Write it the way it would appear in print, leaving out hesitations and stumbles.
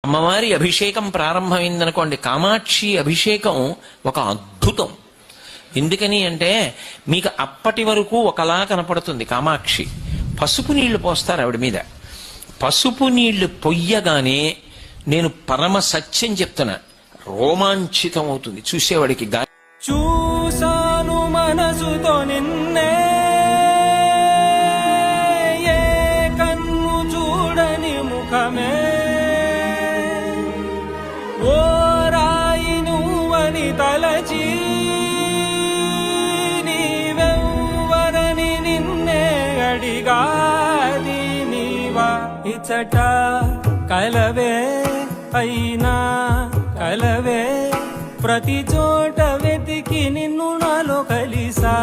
అమ్మవారి అభిషేకం ప్రారంభమైందనుకోండి, కామాక్షి అభిషేకం ఒక అద్భుతం. ఎందుకని అంటే మీకు అప్పటి వరకు ఒకలా కనపడుతుంది కామాక్షి. పసుపు నీళ్లు పోస్తారు ఆవిడ మీద. పసుపు నీళ్లు పొయ్యగానే నేను పరమ సత్యం చెప్తున్నా, రోమాంచితం అవుతుంది చూసేవాడికి. చూసాను మనసుతో నిన్నే, ఏ కన్ను చూడని ముఖమే, ఓ రాయి నువ్వని తలచి నీవెవ్వరని నిన్నే అడిగాది నీవా. ఇచ్చట కలవే అయినా కలవే, ప్రతి చోట వెతికి నిన్ను నాలో కలిసా.